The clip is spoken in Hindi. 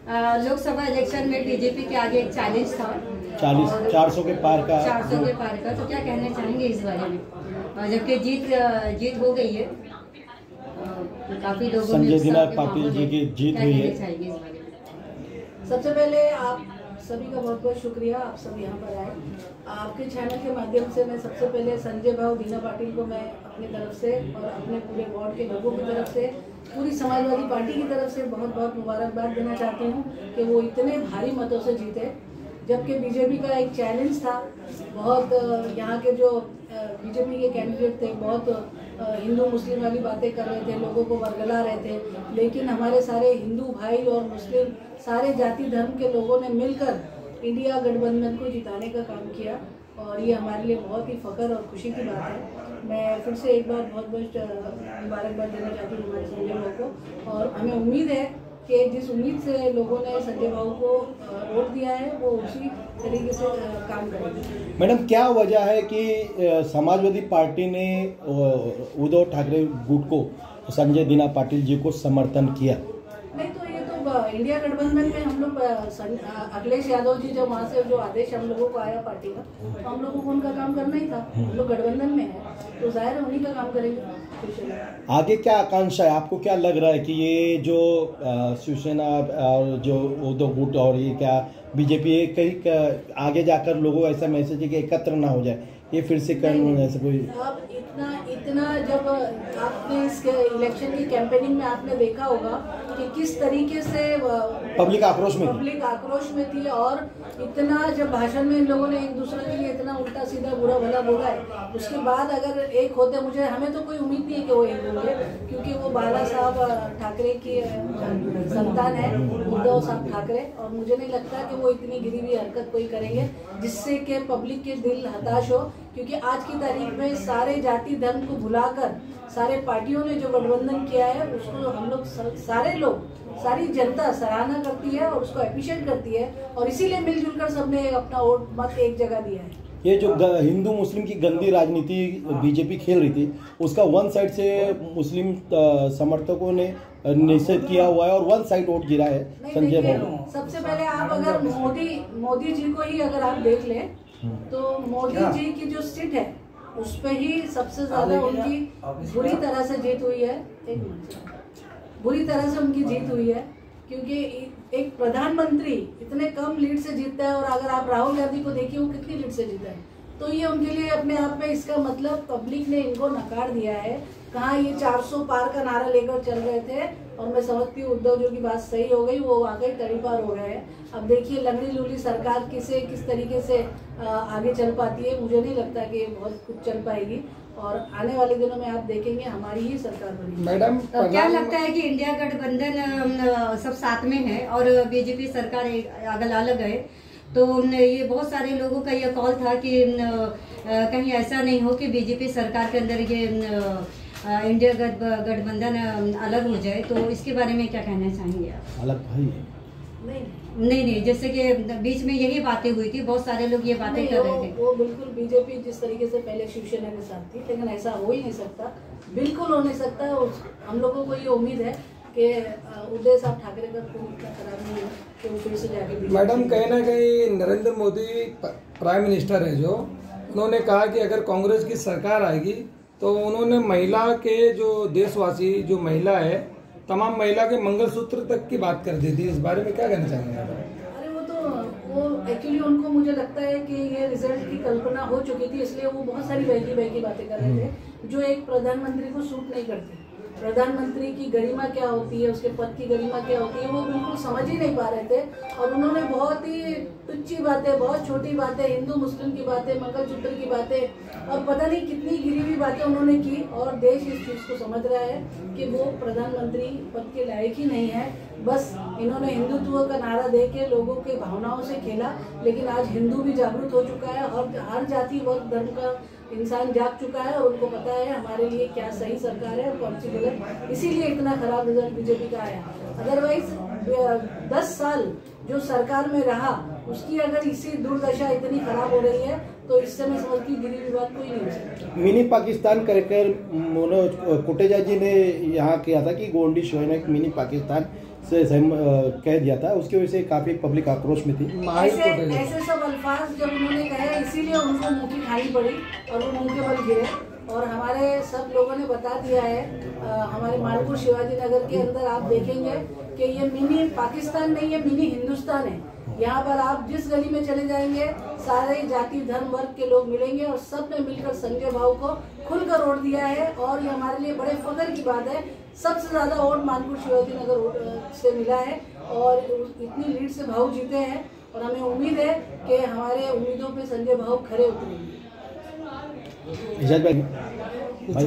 लोकसभा इलेक्शन में बीजेपी के आगे एक चैलेंज था 400 के पार का। 400 के पार का, तो क्या कहना चाहेंगे इस बारे में? जबकि जीत हो गई है, काफी लोगों संजय दीना पाटिल जी की जीत हुई है। सबसे पहले आप सभी का बहुत बहुत शुक्रिया, आप सब यहाँ पर आए। आपके चैनल के माध्यम से मैं सबसे पहले संजय भाऊ दीना पाटिल को मैं अपनी तरफ से और अपने पूरे वार्ड के लोगों की तरफ से, पूरी समाजवादी पार्टी की तरफ से बहुत बहुत मुबारकबाद देना चाहती हूँ कि वो इतने भारी मतों से जीते। जबकि बीजेपी का एक चैलेंज था, बहुत यहाँ के जो बीजेपी के कैंडिडेट थे बहुत हिंदू मुस्लिम वाली बातें कर रहे थे, लोगों को वर्गला रहे थे, लेकिन हमारे सारे हिंदू भाई और मुस्लिम सारे जाति धर्म के लोगों ने मिलकर इंडिया गठबंधन को जिताने का काम किया और ये हमारे लिए बहुत ही फख्र और खुशी की बात है। मैं फिर से एक बार बहुत बहुत मुबारकबाद देना चाहती हूँ हमारे संजय भाऊ को, और हमें उम्मीद है कि जिस उम्मीद से लोगों ने संजय भाऊ को वोट दिया है वो उसी तरीके से काम करेंगे। मैडम, क्या वजह है कि समाजवादी पार्टी ने उद्धव ठाकरे गुट को संजय दीना पाटिल जी को समर्थन किया? नहीं तो ये तो इंडिया गठबंधन में हम लोग अखिलेश यादव जी जब वहाँ से जो आदेश हम लोगों को आया पार्टी का, तो हम लोगों को उनका काम करना ही था। हम लोग गठबंधन में है तो जाहिर है उन्हीं का काम करेंगे। आगे क्या आकांक्षा है, आपको क्या लग रहा है कि ये जो शिवसेना और जो उद्धव गुट और ये क्या बीजेपी कहीं आगे जाकर लोगों को ऐसा मैसेज है कि एकत्र ना हो जाए, ये फिर से करना ऐसा कोई? अब इतना जब आपने इस इलेक्शन की कैंपेनिंग में आपने देखा होगा कि किस तरीके से पब्लिक आक्रोश में थी, और इतना जब भाषण में इन लोगों ने एक दूसरे के लिए इतना उल्टा सीधा बुरा भला बोला है, उसके बाद अगर एक होते, हमें तो कोई उम्मीद नहीं है कि वो एक होंगे, क्योंकि वो बाला साहब ठाकरे की संतान है, उद्धव साहब ठाकरे, और मुझे नहीं लगता कि वो इतनी गिरी हुई हरकत कोई करेंगे जिससे कि पब्लिक के दिल हताश हो। क्योंकि आज की तारीख में सारे जाति धर्म को भुलाकर सारे पार्टियों ने जो गठबंधन किया है उसको हम लोग सारे लोग, सारी जनता सराहना करती है और उसको अप्रिशिएट करती है, और इसीलिए मिलजुल कर सबने अपना वोट मत एक जगह दिया है। ये जो हिंदू मुस्लिम की गंदी राजनीति बीजेपी खेल रही थी, उसका वन साइड से मुस्लिम समर्थकों ने निषेध किया हुआ है और वन साइड वोट गिरा है संजय भाऊ। सबसे पहले आप अगर मोदी जी को ही अगर आप देख लें तो मोदी जी की जो सीट है उस पे ही सबसे ज्यादा उनकी बुरी तरह से जीत हुई है। बुरी तरह से उनकी जीत हुई है, क्योंकि एक प्रधानमंत्री इतने कम लीड से जीतता है, और अगर आप राहुल गांधी को देखिए वो कितनी लीड से जीता है, तो ये उनके लिए अपने आप में इसका मतलब पब्लिक ने इनको नकार दिया है। कहाँ ये 400 पार का नारा लेकर चल रहे थे, और मैं समझती हूँ उद्धव जो की बात सही हो गई, वो वाकई तड़ीपार हो गए हैं। अब देखिए लंगड़ी लूली सरकार किस तरीके से आगे चल पाती है, मुझे नहीं लगता कि ये बहुत कुछ चल पाएगी, और आने वाले दिनों में आप देखेंगे हमारी ही सरकार बनेगी। मैडम, क्या लगता है कि इंडिया गठबंधन सब साथ में है और बीजेपी सरकार अलग अलग है, तो ये बहुत सारे लोगों का ये कॉल था कि कहीं ऐसा नहीं हो कि बीजेपी सरकार के अंदर ये इंडिया गठबंधन अलग हो जाए, तो इसके बारे में क्या कहना चाहेंगे आप? अलग भाई नहीं, जैसे कि बीच में यही बातें हुई थी, बहुत सारे लोग ये बातें कर रहे थे। वो बिल्कुल बीजेपी जिस तरीके से पहले शिवसेना के साथ थी, लेकिन ऐसा हो ही नहीं सकता, बिल्कुल हो नहीं सकता। हम लोगों को ये उम्मीद है कि उद्धव साहब ठाकरे का कोई इतना खराब नहीं है कि वो फिर से जाके। मैडम, कहीं ना कहीं नरेंद्र मोदी प्राइम मिनिस्टर है, जो उन्होंने कहा कि अगर कांग्रेस की सरकार आएगी तो उन्होंने महिला के जो देशवासी जो महिला है, तमाम महिला के मंगलसूत्र तक की बात कर दी थी। इस बारे में क्या कहना चाहेंगे? अरे वो एक्चुअली उनको, मुझे लगता है कि ये रिजल्ट की कल्पना हो चुकी थी, इसलिए वो बहुत सारी बहकी बातें कर रहे थे जो एक प्रधानमंत्री को सूट नहीं करती। प्रधानमंत्री की गरिमा क्या होती है, उसके पद की गरिमा क्या होती है, वो बिल्कुल समझ ही नहीं पा रहे थे, और उन्होंने बहुत ही तुच्छी बातें, बहुत छोटी बातें, हिंदू मुस्लिम की बातें, मंगलसूत्र की बातें, और पता नहीं कितनी गिरी हुई बातें उन्होंने की, और देश इस चीज को समझ रहा है कि वो प्रधानमंत्री पद के लायक ही नहीं है। बस इन्होंने हिंदुत्व का नारा दे के लोगों के भावनाओं से खेला, लेकिन आज हिंदू भी जागरूक हो चुका है, और हर जाति वर्ग धर्म का इंसान जाग चुका है, और उनको पता है हमारे लिए क्या सही सरकार है और कौन सी गलत। इसीलिए इतना खराब रिजल्ट बीजेपी का आया। अदरवाइज 10 साल जो सरकार में रहा, उसकी अगर इसी दुर्दशा इतनी खराब हो रही है, तो इससे मैं समझती हूँ गिरी विवाद कोई नहीं हो सकता। मिनी पाकिस्तान कहकर मनोज कोटेचा जी ने यहाँ किया था कि गोंडी शो है ना, मिनी पाकिस्तान से कह दिया था, उसकी वजह से काफ़ी पब्लिक आक्रोश में थी। ऐसे सब अल्फाज जब उन्होंने कहे इसीलिए उनको मुंह की खानी पड़ी और वो मुंह के बल गिरे। और हमारे सब लोगों ने बता दिया है, हमारे मालपुर शिवाजी नगर के अंदर आप देखेंगे कि ये मिनी पाकिस्तान नहीं है, मिनी हिंदुस्तान है। यहाँ पर आप जिस गली में चले जाएंगे सारे जाति धर्म वर्ग के लोग मिलेंगे और सब ने मिलकर संजय भाऊ को खुलकर वोट दिया है। और ये हमारे लिए बड़े फख्र की बात है, सबसे ज्यादा वोट मालपुर शिवाजी नगर से मिला है और इतनी लीड से भाऊ जीते हैं। और हमें उम्मीद है कि हमारे उम्मीदों पे संजय भाऊ खरे उतरेंगे। भाई